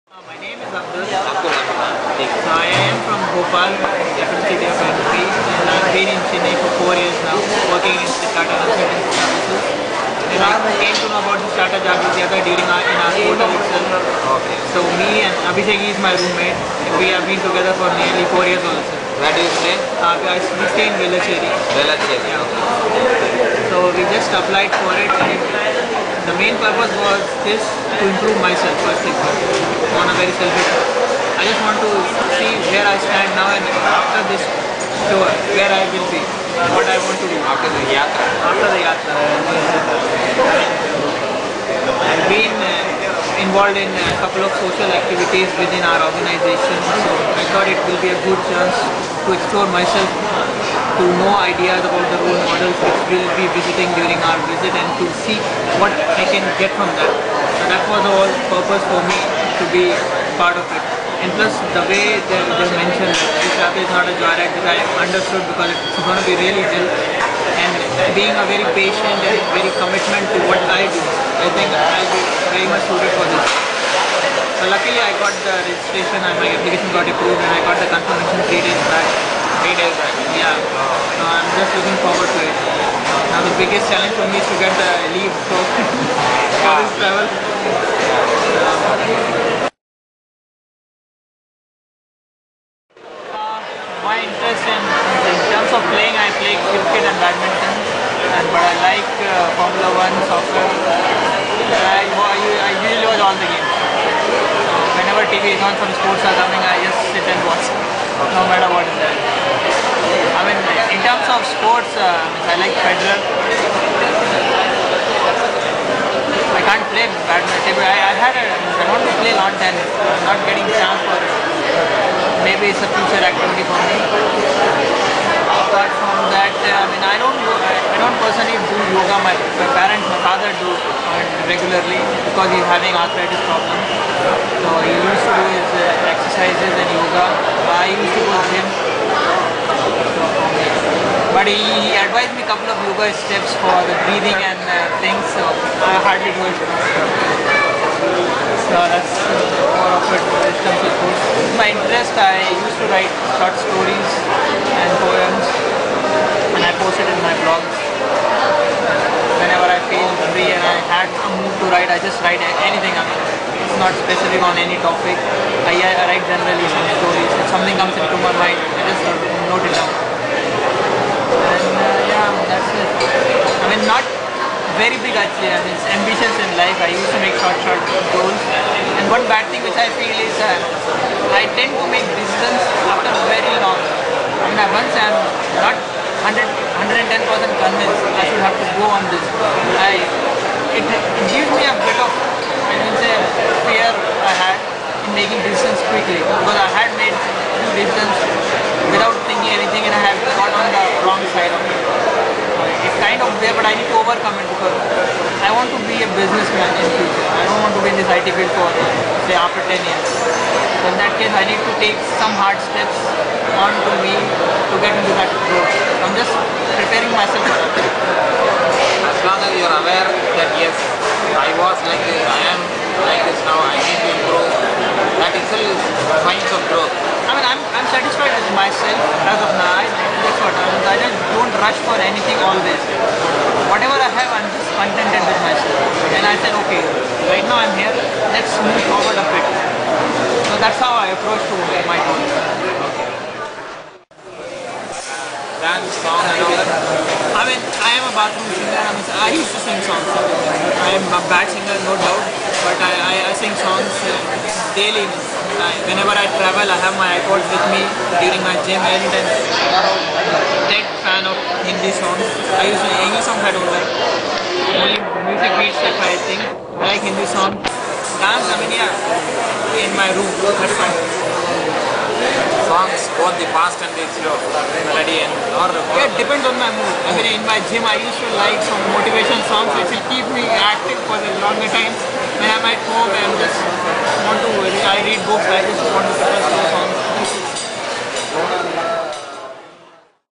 My name is Abdul. So I am from Bhopal, capital city of MP, and I've been in Chennai for 4 years now, working in the Tata Consultancy Services. And I came to know about the Tata Jagriti during in our hotel itself. Okay. So me and Abhishek is my roommate. We have been together for nearly 4 years also. Where do you stay? We stay in Velachery. Velachery. Yeah. So we just applied for it, and the main purpose was this, to improve myself first thing first, on a very selfish note. I just want to see where I stand now, and after this tour, where I will be, what I want to do. After the yatra. After the yatra. I've been involved in a couple of social activities within our organization, so I thought it will be a good chance to explore myself, to know ideas about the role models which we'll be visiting during our visit, and to see what I can get from that. So that was the whole purpose for me to be part of it. And plus the way they mentioned that this yatra is not a joyride, that I understood, because it's going to be really hell. And being a very patient and very commitment to what I do, I think I'll be very much suited for this. So luckily I got the registration and my application got approved, and I got the confirmation 3 days back. 3 days back. Yeah. So I'm just looking forward to it. Now the biggest challenge for me is to get the leave for this travel. My interest in terms of playing, I play cricket and badminton, but I like Formula 1, soccer. I usually watch all the games. So whenever TV is on, some sports are coming, I just sit and watch, no matter what is there. I mean, in terms of sports, I like Federer. I can't play badminton, but I want to play lawn tennis. I'm not getting chance for it. Maybe it's a future activity for me. Apart from that, I don't personally do yoga. My father do regularly, because he's having arthritis problem. So he used to do his exercises and yoga. I used to go gym. But he advised me a couple of yoga steps for the breathing and things. So I hardly do it. So that's more of it in terms of books. My interest, I used to write short stories and poems, and I post it in my blogs. Whenever I feel free and I had a mood to write, I just write anything. It's not specific on any topic. I write generally some stories. If something comes into my mind, I just note it down. And yeah, that's it. Not very big actually. It's ambitious in life. I used to make short goals. And one bad thing which I feel is I tend to make decisions after very long. Once I'm not 110% convinced I should have to go on this, it gives me a bit of, fear I had in making decisions quickly, because I had made few decisions without thinking anything, and I have got on the wrong side of it. It's kind of there, but I need to overcome it, because I want to be a businessman in future. I don't want to be in this IT field for, say, after 10 years. So in that case, I need to take some hard steps on to me to get into that road. I'm just preparing myself for that. As long as you are aware that yes, I was like this, I am like this now, I need to improve, that itself is signs of growth. I'm satisfied with myself as of now. That's what I just don't rush for anything always. Whatever I have, I'm just contented with myself. And I said, okay, right now I'm here, let's move forward a bit. So that's how I approach to my goals. Dance, song and all that? I am a bathroom singer. I used to sing songs. I am a bad singer, no doubt, but I sing songs daily. Whenever I travel, I have my iPods with me during my gym, and I'm a dead fan of Hindi songs. I used to English songs I don't like. Only music beats if I sing. I like Hindi songs. Dance, in my room, that's fine. Songs, both the fast and the slow, melody and or yeah, it depends on my mood. In my gym, I used to like some motivation songs which will keep me active for a longer time. When I'm at home, I read books, I just want to listen to those songs.